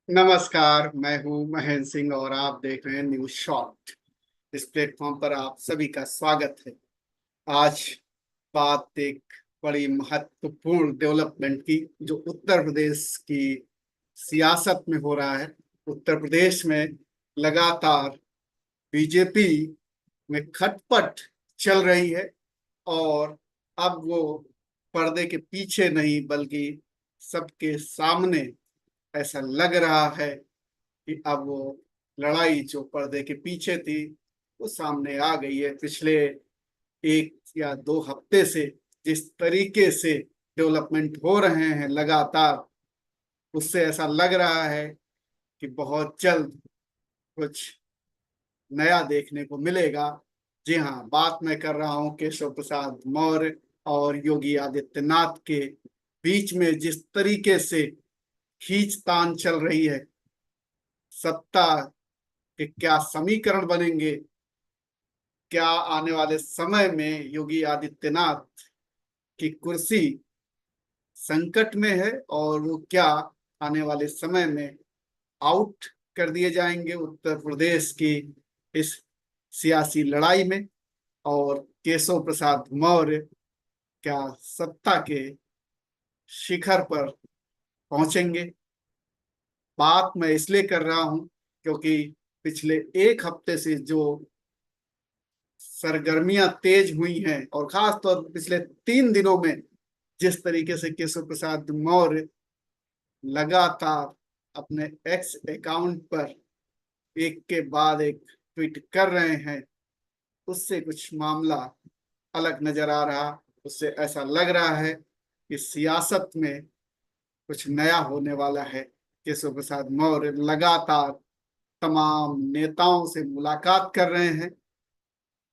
नमस्कार, मैं हूं महेंद्र सिंह और आप देख रहे हैं न्यूज शॉट। इस प्लेटफॉर्म पर आप सभी का स्वागत है। आज बात एक बड़ी महत्वपूर्ण डेवलपमेंट की जो उत्तर प्रदेश की सियासत में हो रहा है। उत्तर प्रदेश में लगातार बीजेपी में खटपट चल रही है और अब वो पर्दे के पीछे नहीं बल्कि सबके सामने ऐसा लग रहा है कि अब वो लड़ाई जो पर्दे के पीछे थी वो सामने आ गई है। पिछले 1 या 2 हफ्ते से जिस तरीके से डेवलपमेंट हो रहे हैं लगातार, उससे ऐसा लग रहा है कि बहुत जल्द कुछ नया देखने को मिलेगा। जी हाँ, बात मैं कर रहा हूँ केशव प्रसाद मौर्य और योगी आदित्यनाथ के बीच में जिस तरीके से खींचतान चल रही है। सत्ता के क्या समीकरण बनेंगे, क्या आने वाले समय में योगी आदित्यनाथ की कुर्सी संकट में है और वो क्या आने वाले समय में आउट कर दिए जाएंगे उत्तर प्रदेश की इस सियासी लड़ाई में, और केशव प्रसाद मौर्य क्या सत्ता के शिखर पर पहुंचेंगे। बात मैं इसलिए कर रहा हूं क्योंकि पिछले 1 हफ्ते से जो सरगर्मियां तेज हुई हैं और खास तौर पर पिछले 3 दिनों में जिस तरीके से केशव प्रसाद मौर्य लगातार अपने एक्स अकाउंट पर एक के बाद एक ट्वीट कर रहे हैं, उससे कुछ मामला अलग नजर आ रहा। उससे ऐसा लग रहा है कि सियासत में कुछ नया होने वाला है। केशव प्रसाद मौर्य लगातार तमाम नेताओं से मुलाकात कर रहे हैं,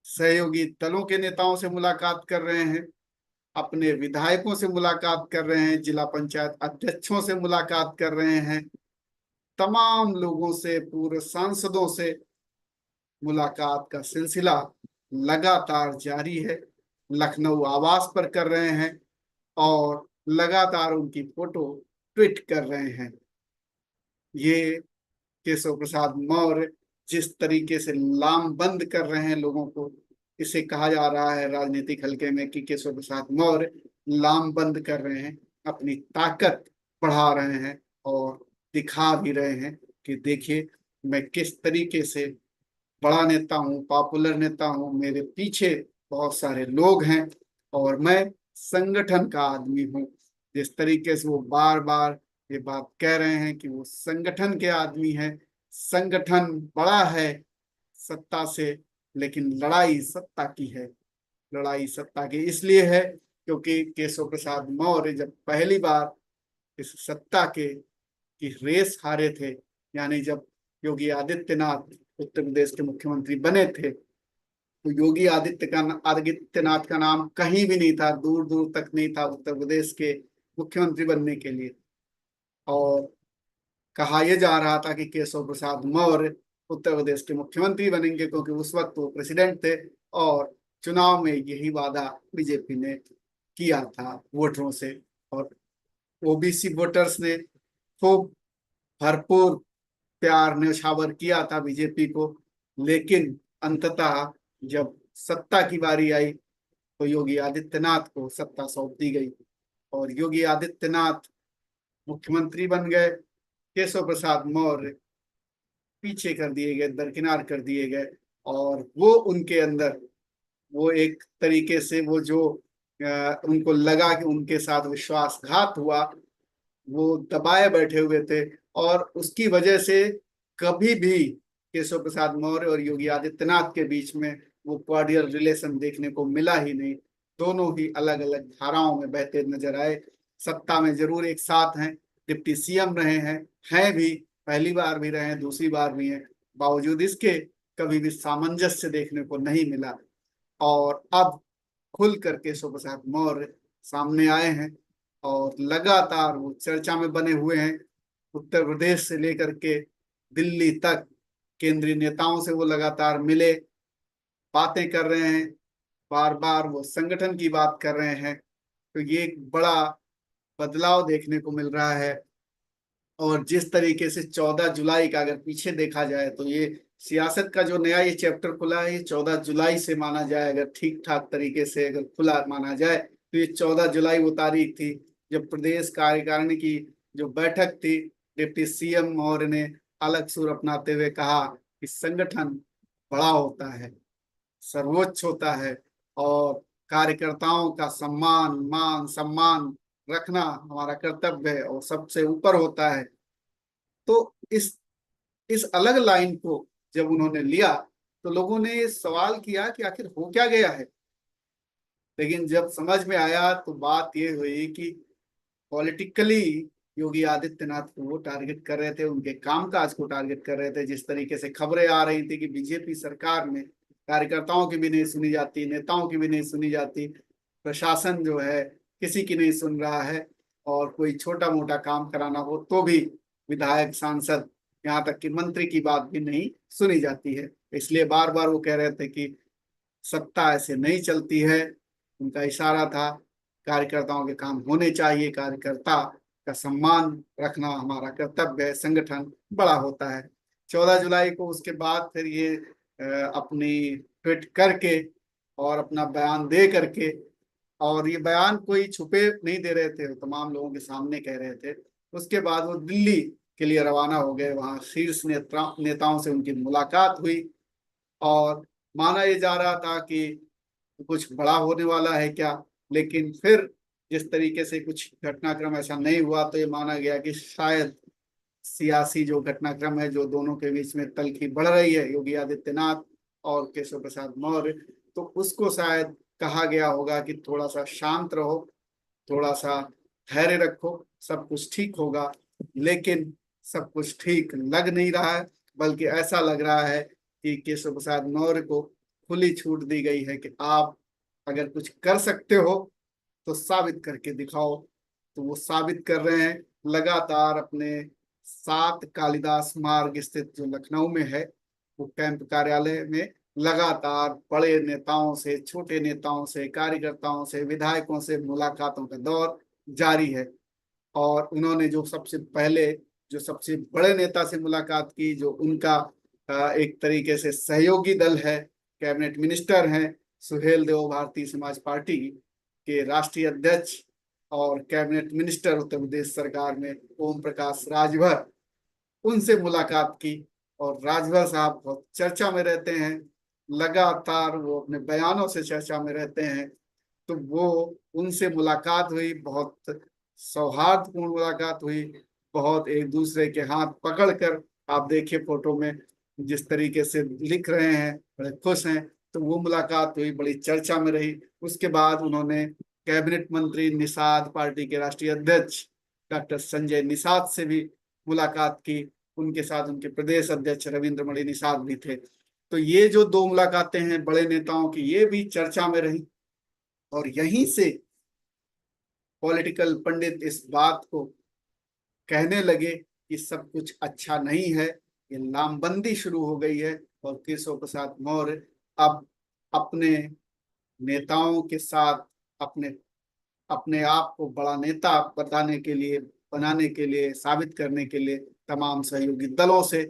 सहयोगी दलों के नेताओं से मुलाकात कर रहे हैं, अपने विधायकों से मुलाकात कर रहे हैं, जिला पंचायत अध्यक्षों से मुलाकात कर रहे हैं, तमाम लोगों से, पूर्व सांसदों से मुलाकात का सिलसिला लगातार जारी है। लखनऊ आवास पर कर रहे हैं और लगातार उनकी फोटो ट्वीट कर रहे हैं। ये केशव प्रसाद मौर्य जिस तरीके से लामबंद कर रहे हैं लोगों को, इसे कहा जा रहा है राजनीतिक हलके में कि केशव प्रसाद मौर्य लामबंद कर रहे हैं, अपनी ताकत बढ़ा रहे हैं और दिखा भी रहे हैं कि देखिए मैं किस तरीके से बड़ा नेता हूँ, पॉपुलर नेता हूँ, मेरे पीछे बहुत सारे लोग हैं और मैं संगठन का आदमी हूँ। जिस तरीके से वो बार बार ये बात कह रहे हैं कि वो संगठन के आदमी हैं, संगठन बड़ा है सत्ता से, लेकिन लड़ाई सत्ता की है। लड़ाई सत्ता की इसलिए है क्योंकि केशव प्रसाद मौर्य जब पहली बार इस सत्ता के की रेस हारे थे, यानी जब योगी आदित्यनाथ उत्तर प्रदेश के मुख्यमंत्री बने थे, तो योगी आदित्यनाथ का नाम कहीं भी नहीं था, दूर दूर तक नहीं था उत्तर प्रदेश के मुख्यमंत्री बनने के लिए। और कहा यह जा रहा था कि केशव प्रसाद मौर्य उत्तर प्रदेश के मुख्यमंत्री बनेंगे क्योंकि उस वक्त वो प्रेसिडेंट थे और चुनाव में यही वादा बीजेपी ने किया था वोटरों से, और ओबीसी वोटर्स ने खूब भरपूर प्यार न्यौछावर किया था बीजेपी को। लेकिन अंततः जब सत्ता की बारी आई तो योगी आदित्यनाथ को सत्ता सौंप दी गई और योगी आदित्यनाथ मुख्यमंत्री बन गए। केशव प्रसाद मौर्य पीछे कर दिए गए, दरकिनार कर दिए गए, और वो उनके अंदर वो एक तरीके से वो जो उनको लगा कि उनके साथ विश्वासघात हुआ, वो दबाए बैठे हुए थे। और उसकी वजह से कभी भी केशव प्रसाद मौर्य और योगी आदित्यनाथ के बीच में वो कॉर्डियल रिलेशन देखने को मिला ही नहीं। दोनों ही अलग अलग धाराओं में बहते नजर आए। सत्ता में जरूर एक साथ हैं, डिप्टी सीएम रहे हैं भी, पहली बार भी रहे हैं, दूसरी बार भी हैं, बावजूद इसके कभी भी सामंजस्य देखने को नहीं मिला। और अब खुल कर केशव प्रसाद मौर्य सामने आए हैं और लगातार वो चर्चा में बने हुए हैं। उत्तर प्रदेश से लेकर के दिल्ली तक केंद्रीय नेताओं से वो लगातार मिले, बातें कर रहे हैं, बार बार वो संगठन की बात कर रहे हैं। तो ये एक बड़ा बदलाव देखने को मिल रहा है। और जिस तरीके से 14 जुलाई का अगर पीछे देखा जाए तो ये सियासत का जो नया ये चैप्टर खुला है, ये 14 जुलाई से माना जाए, अगर ठीक ठाक तरीके से अगर खुला माना जाए तो ये 14 जुलाई वो तारीख थी जब प्रदेश कार्यकारिणी की जो बैठक थी, डिप्टी सीएम मौर्य ने अलग सुर अपनाते हुए कहा कि संगठन बड़ा होता है, सर्वोच्च होता है, और कार्यकर्ताओं का सम्मान मान सम्मान रखना हमारा कर्तव्य है और सबसे ऊपर होता है। तो इस अलग लाइन को जब उन्होंने लिया तो लोगों ने सवाल किया कि आखिर हो क्या गया है। लेकिन जब समझ में आया तो बात ये हुई कि पॉलिटिकली योगी आदित्यनाथ को वो टारगेट कर रहे थे, उनके कामकाज को टारगेट कर रहे थे। जिस तरीके से खबरें आ रही थी कि बीजेपी सरकार में कार्यकर्ताओं की भी नहीं सुनी जाती, नेताओं की भी नहीं सुनी जाती, प्रशासन जो है किसी की नहीं सुन रहा है, और कोई छोटा मोटा काम कराना हो तो भी विधायक सांसद यहाँ तक कि मंत्री की बात भी नहीं सुनी जाती है। इसलिए बार बार वो कह रहे थे कि सत्ता ऐसे नहीं चलती है। उनका इशारा था कार्यकर्ताओं के काम होने चाहिए, कार्यकर्ता का सम्मान रखना हमारा कर्तव्य है, संगठन बड़ा होता है। 14 जुलाई को उसके बाद फिर ये अपनी ट्वीट करके और अपना बयान दे करके, और ये बयान कोई छुपे नहीं दे रहे थे, वो तमाम लोगों के सामने कह रहे थे। उसके बाद वो दिल्ली के लिए रवाना हो गए, वहां शीर्ष नेताओं से उनकी मुलाकात हुई, और माना ये जा रहा था कि कुछ बड़ा होने वाला है क्या। लेकिन फिर जिस तरीके से कुछ घटनाक्रम ऐसा नहीं हुआ तो ये माना गया कि शायद सियासी जो घटनाक्रम है, जो दोनों के बीच में तल्खी बढ़ रही है, योगी आदित्यनाथ और केशव प्रसाद मौर्य, तो उसको शायद कहा गया होगा कि थोड़ा सा शांत रहो, थोड़ा सा धैर्य रखो, सब कुछ ठीक होगा। लेकिन सब कुछ ठीक लग नहीं रहा है, बल्कि ऐसा लग रहा है कि केशव प्रसाद मौर्य को खुली छूट दी गई है कि आप अगर कुछ कर सकते हो तो साबित करके दिखाओ। तो वो साबित कर रहे हैं लगातार अपने 7 कालिदास मार्ग स्थित जो लखनऊ में है वो कैंप कार्यालय में लगातार बड़े नेताओं से, छोटे नेताओं से, कार्यकर्ताओं से, विधायकों से मुलाकातों का दौर जारी है। और उन्होंने जो सबसे पहले जो सबसे बड़े नेता से मुलाकात की, जो उनका एक तरीके से सहयोगी दल है, कैबिनेट मिनिस्टर हैं सुहेल देव, भारतीय समाज पार्टी के राष्ट्रीय अध्यक्ष और कैबिनेट मिनिस्टर उत्तर प्रदेश सरकार में ओम प्रकाश राजभर, उनसे मुलाकात की। और राजभर साहब बहुत चर्चा में रहते हैं, लगातार वो अपने बयानों से चर्चा में रहते हैं। तो वो उनसे मुलाकात हुई, बहुत सौहार्दपूर्ण मुलाकात हुई, बहुत एक दूसरे के हाथ पकड़कर, आप देखिए फोटो में जिस तरीके से लिख रहे हैं, बड़े खुश हैं। तो वो मुलाकात हुई, बड़ी चर्चा में रही। उसके बाद उन्होंने कैबिनेट मंत्री निषाद, पार्टी के राष्ट्रीय अध्यक्ष डॉक्टर संजय निषाद से भी मुलाकात की। उनके साथ उनके प्रदेश अध्यक्ष रविंद्र मणि निषाद भी थे। तो ये जो दो मुलाकातें हैं बड़े नेताओं की, ये भी चर्चा में रही। और यहीं से पॉलिटिकल पंडित इस बात को कहने लगे कि सब कुछ अच्छा नहीं है, ये लामबंदी शुरू हो गई है। और केशव प्रसाद मौर्य अब अपने नेताओं के साथ अपने अपने आप को बड़ा नेता बताने के लिए, बनाने के लिए, साबित करने के लिए तमाम सहयोगी दलों से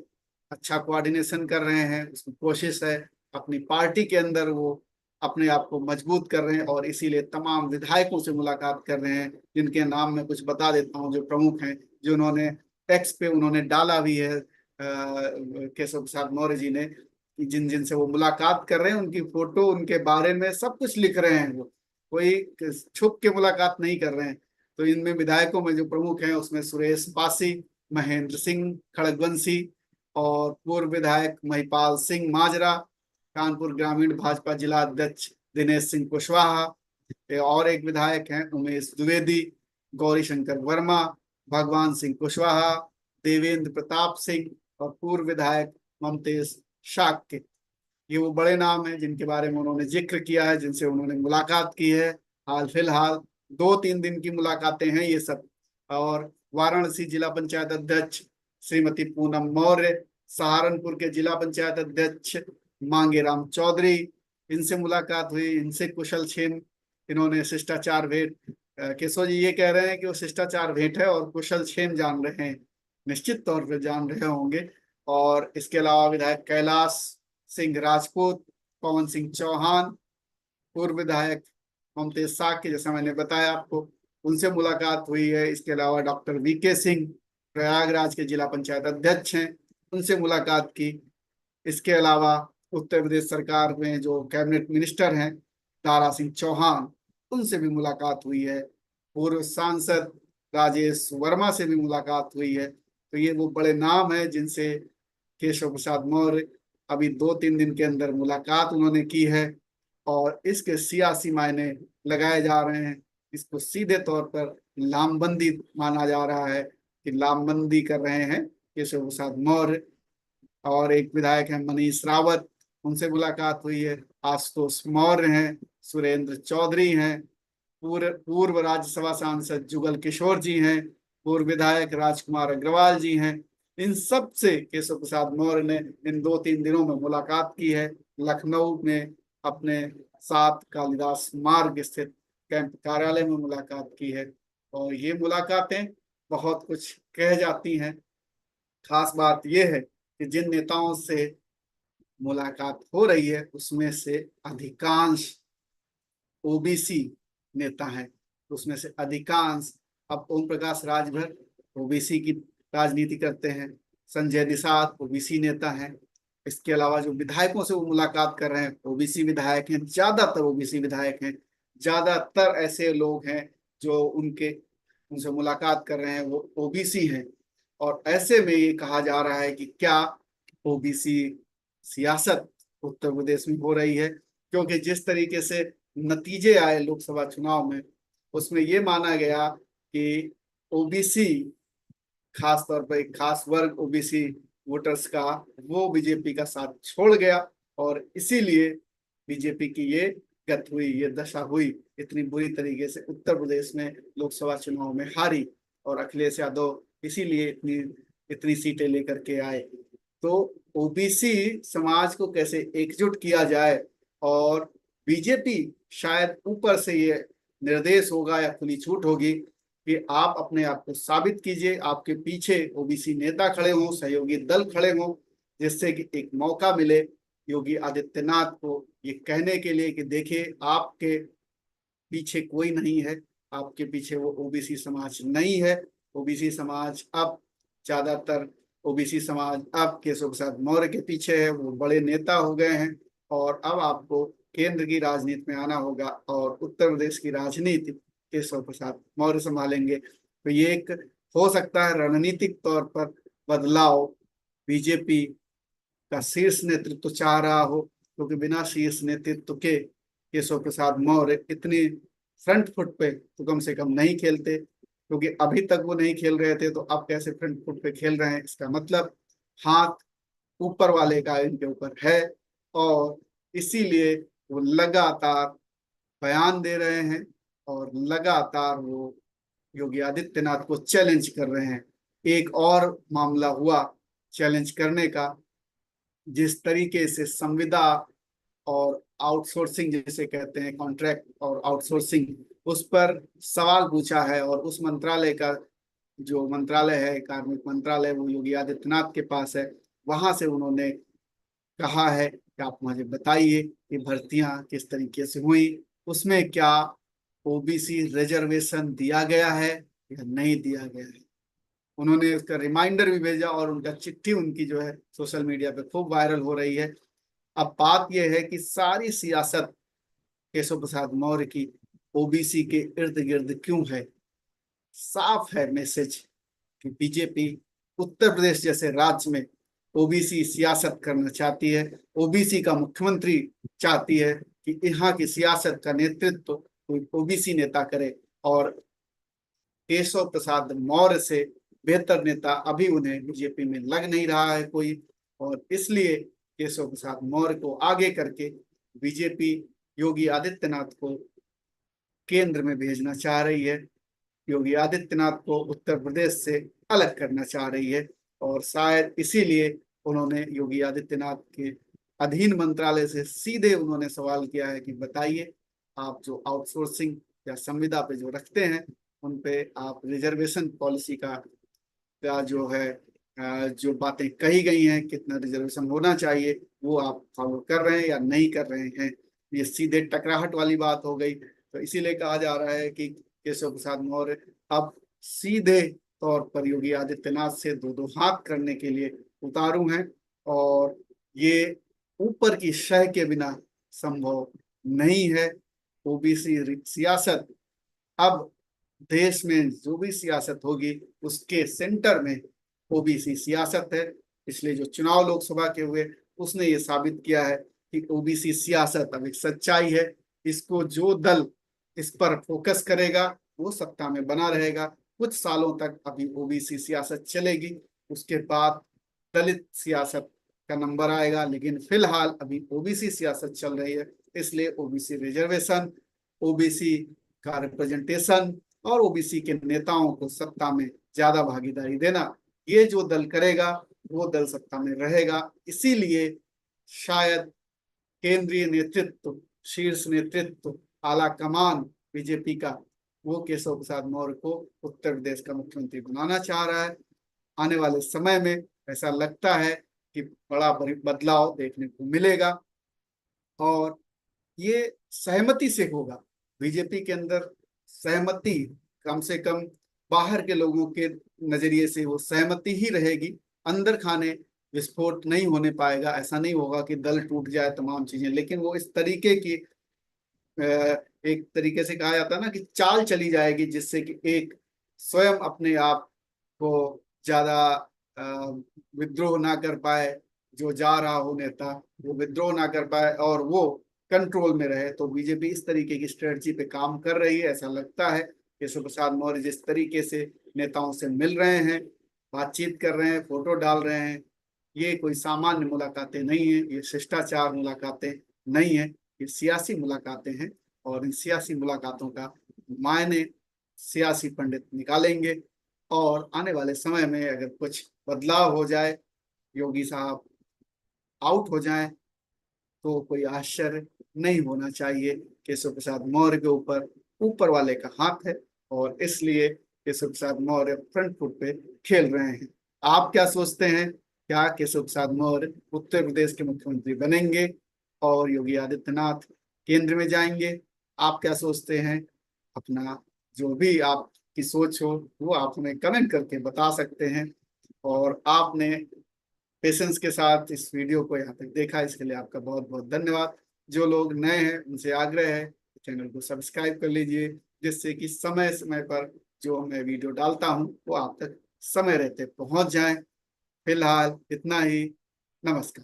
अच्छा कोऑर्डिनेशन कर रहे हैं, उसकी कोशिश है। अपनी पार्टी के अंदर वो अपने आप को मजबूत कर रहे हैं, और इसीलिए तमाम विधायकों से मुलाकात कर रहे हैं, जिनके नाम मैं कुछ बता देता हूं जो प्रमुख हैं, जो उन्होंने एक्स पे उन्होंने डाला भी है, केशव प्रसाद मौर्य जी ने, कि जिन जिन से वो मुलाकात कर रहे हैं उनकी फोटो, उनके बारे में सब कुछ लिख रहे हैं। वो कोई छुप के मुलाकात नहीं कर रहे हैं। तो इनमें विधायकों में जो प्रमुख हैं उसमें सुरेश पासी, महेंद्र सिंह खड़गवंशी, और पूर्व विधायक महिपाल सिंह माजरा, कानपुर ग्रामीण भाजपा जिला अध्यक्ष दिनेश सिंह कुशवाहा, और एक विधायक हैं उमेश द्विवेदी, गौरी शंकर वर्मा, भगवान सिंह कुशवाहा, देवेंद्र प्रताप सिंह, और पूर्व विधायक ममतेज शाक्य। ये वो बड़े नाम हैं जिनके बारे में उन्होंने जिक्र किया है, जिनसे उन्होंने मुलाकात की है। हाल फिलहाल 2-3 दिन की मुलाकातें हैं ये सब। और वाराणसी जिला पंचायत अध्यक्ष श्रीमती पूनम मौर्य, सहारनपुर के जिला पंचायत अध्यक्ष मांगेराम चौधरी, इनसे मुलाकात हुई, इनसे कुशल क्षेम, इन्होंने शिष्टाचार भेंट। केशव जी ये कह रहे हैं कि वो शिष्टाचार भेंट है और कुशल क्षेम जान रहे हैं। निश्चित तौर पर जान रहे होंगे। और इसके अलावा विधायक कैलाश सिंह राजपूत, पवन सिंह चौहान, पूर्व विधायक ममतेज साग, जैसा मैंने बताया आपको, उनसे मुलाकात हुई है। इसके अलावा डॉक्टर वीके सिंह प्रयागराज के जिला पंचायत अध्यक्ष हैं, उनसे मुलाकात की। इसके अलावा उत्तर प्रदेश सरकार में जो कैबिनेट मिनिस्टर हैं दारा सिंह चौहान, उनसे भी मुलाकात हुई है। पूर्व सांसद राजेश वर्मा से भी मुलाकात हुई है। तो ये वो बड़े नाम हैं जिनसे केशव प्रसाद मौर्य अभी 2-3 दिन के अंदर मुलाकात उन्होंने की है। और इसके सियासी मायने लगाए जा रहे हैं। इसको सीधे तौर पर लामबंदी माना जा रहा है कि लामबंदी कर रहे हैं केशव प्रसाद मौर्य। और एक विधायक है मनीष रावत, उनसे मुलाकात हुई है। आशुतोष मौर्य हैं, सुरेंद्र चौधरी हैं, पूर्व पूर्व राज्यसभा सांसद जुगल किशोर जी हैं, पूर्व विधायक राजकुमार अग्रवाल जी हैं। इन सब से केशव प्रसाद मौर्य ने इन 2-3 दिनों में मुलाकात की है। लखनऊ में अपने साथ कालिदास मार्ग स्थित कैंप कार्यालय में मुलाकात की है। और ये मुलाकातें बहुत कुछ कह जाती हैं। खास बात यह है कि जिन नेताओं से मुलाकात हो रही है उसमें से अधिकांश ओबीसी नेता हैं। उसमें से अधिकांश, अब ओम प्रकाश राजभर ओबीसी की राजनीति करते हैं, संजय निषाद ओबीसी नेता हैं। इसके अलावा जो विधायकों से वो मुलाकात कर रहे हैं ओबीसी विधायक हैं, ज्यादातर ओबीसी विधायक हैं। ज्यादातर ऐसे लोग हैं जो उनसे मुलाकात कर रहे हैं वो ओबीसी हैं। और ऐसे में ये कहा जा रहा है कि क्या ओबीसी सियासत उत्तर प्रदेश में हो रही है, क्योंकि जिस तरीके से नतीजे आए लोकसभा चुनाव में, उसमें ये माना गया कि ओबीसी, खास तौर पर एक खास वर्ग ओबीसी वोटर्स का, वो बीजेपी का साथ छोड़ गया। और इसीलिए बीजेपी की ये गत हुई, ये दशा हुई, इतनी बुरी तरीके से उत्तर प्रदेश में लोकसभा चुनाव में हारी। और अखिलेश यादव इसीलिए इतनी इतनी सीटें लेकर के आए। तो ओबीसी समाज को कैसे एकजुट किया जाए, और बीजेपी, शायद ऊपर से ये निर्देश होगा या खुली छूट होगी कि आप अपने आप को साबित कीजिए, आपके पीछे ओबीसी नेता खड़े हों, सहयोगी दल खड़े हों, जिससे कि एक मौका मिले योगी आदित्यनाथ को ये कहने के लिए कि देखिए आपके पीछे कोई नहीं है, आपके पीछे वो ओबीसी समाज नहीं है। ओबीसी समाज अब ज्यादातर ओबीसी समाज अब केशव प्रसाद मौर्य के पीछे है, वो बड़े नेता हो गए हैं। और अब आपको केंद्र की राजनीति में आना होगा और उत्तर प्रदेश की राजनीति केशव प्रसाद मौर्य संभालेंगे। तो ये एक हो सकता है रणनीतिक तौर पर बदलाव बीजेपी का शीर्ष नेतृत्व चाह रहा हो, क्योंकि बिना शीर्ष नेतृत्व के केशव प्रसाद मौर्य इतनी फ्रंट फुट पे तो कम से कम नहीं खेलते। क्योंकि अभी तक वो नहीं खेल रहे थे, तो अब कैसे फ्रंट फुट पे खेल रहे हैं, इसका मतलब हाथ ऊपर वाले का इनके ऊपर है। और इसीलिए वो लगातार बयान दे रहे हैं और लगातार वो योगी आदित्यनाथ को चैलेंज कर रहे हैं। एक और मामला हुआ चैलेंज करने का, जिस तरीके से संविदा और आउटसोर्सिंग जिसे कहते हैं, कॉन्ट्रैक्ट और आउटसोर्सिंग, उस पर सवाल पूछा है। और उस मंत्रालय का जो मंत्रालय है, कार्मिक मंत्रालय, वो योगी आदित्यनाथ के पास है। वहां से उन्होंने कहा है कि आप मुझे बताइए कि भर्तियां किस तरीके से हुई, उसमें क्या ओबीसी रिजर्वेशन दिया गया है या नहीं दिया गया है। उन्होंने उसका रिमाइंडर भी भेजा और उनका चिट्ठी उनकी जो है सोशल मीडिया पे खूब वायरल हो रही है। अब बात यह है कि सारी सियासत केशव प्रसाद मौर्य की ओबीसी के इर्द गिर्द क्यों है। साफ है मैसेज कि बीजेपी उत्तर प्रदेश जैसे राज्य में ओबीसी सियासत करना चाहती है। ओबीसी का मुख्यमंत्री चाहती है कि यहाँ की सियासत का नेतृत्व कोई ओबीसी नेता करे। और केशव प्रसाद मौर्य से बेहतर नेता अभी उन्हें बीजेपी में लग नहीं रहा है कोई। और इसलिए केशव प्रसाद मौर्य को आगे करके बीजेपी योगी आदित्यनाथ को केंद्र में भेजना चाह रही है, योगी आदित्यनाथ को उत्तर प्रदेश से अलग करना चाह रही है। और शायद इसीलिए उन्होंने योगी आदित्यनाथ के अधीन मंत्रालय से सीधे उन्होंने सवाल किया है कि बताइए, आप जो आउटसोर्सिंग या संविदा पे जो रखते हैं, उन पे आप रिजर्वेशन पॉलिसी का का जो है जो बातें कही गई हैं, कितना रिजर्वेशन होना चाहिए, वो आप फॉलो कर रहे हैं या नहीं कर रहे हैं। ये सीधे टकराहट वाली बात हो गई। तो इसीलिए कहा जा रहा है कि केशव प्रसाद मौर्य अब सीधे तौर पर योगी आदित्यनाथ से दो दो हाथ करने के लिए उतारू हैं, और ये ऊपर की शय के बिना संभव नहीं है। ओबीसी सियासत अब देश में जो भी सियासत होगी उसके सेंटर में ओबीसी सियासत है। इसलिए जो चुनाव लोकसभा के हुए उसने ये साबित किया है कि ओबीसी सियासत अब एक सच्चाई है। इसको जो दल इस पर फोकस करेगा वो सत्ता में बना रहेगा। कुछ सालों तक अभी ओबीसी सियासत चलेगी, उसके बाद दलित सियासत का नंबर आएगा, लेकिन फिलहाल अभी ओबीसी सियासत चल रही है। इसलिए ओबीसी रिजर्वेशन, ओबीसी का रिप्रेजेंटेशन और ओबीसी के नेताओं को सत्ता में ज्यादा भागीदारी देना, ये जो दल करेगा वो दल सत्ता में रहेगा। इसीलिए शायद केंद्रीय नेतृत्व, शीर्ष नेतृत्व, आला कमान बीजेपी का, वो केशव प्रसाद मौर्य को उत्तर प्रदेश का मुख्यमंत्री बनाना चाह रहा है। आने वाले समय में ऐसा लगता है कि बड़ा बदलाव देखने को मिलेगा, और ये सहमति से होगा। बीजेपी के अंदर सहमति, कम से कम बाहर के लोगों के नजरिए से वो सहमति ही रहेगी। अंदर खाने विस्फोट नहीं होने पाएगा। ऐसा नहीं होगा कि दल टूट जाए तमाम चीजें, लेकिन वो इस तरीके की एक तरीके से कहा जाता है ना कि चाल चली जाएगी, जिससे कि एक स्वयं अपने आप को ज्यादा अ, विद्रोह ना कर पाए, जो जा रहा हो नेता वो विद्रोह ना कर पाए और वो कंट्रोल में रहे। तो बीजेपी इस तरीके की स्ट्रेटजी पे काम कर रही है। ऐसा लगता है केशव प्रसाद मौर्य जिस तरीके से नेताओं से मिल रहे हैं, बातचीत कर रहे हैं, फोटो डाल रहे हैं, ये कोई सामान्य मुलाकातें नहीं है, ये शिष्टाचार मुलाकातें नहीं है, ये सियासी मुलाकातें हैं। और इन सियासी मुलाकातों का मायने सियासी पंडित निकालेंगे, और आने वाले समय में अगर कुछ बदलाव हो जाए, योगी साहब आउट हो जाएं, तो कोई आश्चर्य नहीं होना चाहिए। केशव प्रसाद मौर्य के ऊपर ऊपर वाले का हाथ है, और इसलिए केशव प्रसाद मौर्य फ्रंट फुट पे खेल रहे हैं। आप क्या सोचते हैं? क्या केशव प्रसाद मौर्य उत्तर प्रदेश के मुख्यमंत्री बनेंगे और योगी आदित्यनाथ केंद्र में जाएंगे? आप क्या सोचते हैं? अपना जो भी आपकी सोच हो वो आप हमें कमेंट करके बता सकते हैं। और आपने पेशेंस के साथ इस वीडियो को यहाँ तक देखा, इसके लिए आपका बहुत बहुत धन्यवाद। जो लोग नए हैं उनसे आग्रह है चैनल को सब्सक्राइब कर लीजिए, जिससे कि समय समय पर जो मैं वीडियो डालता हूँ वो आप तक समय रहते पहुंच जाए। फिलहाल इतना ही। नमस्कार।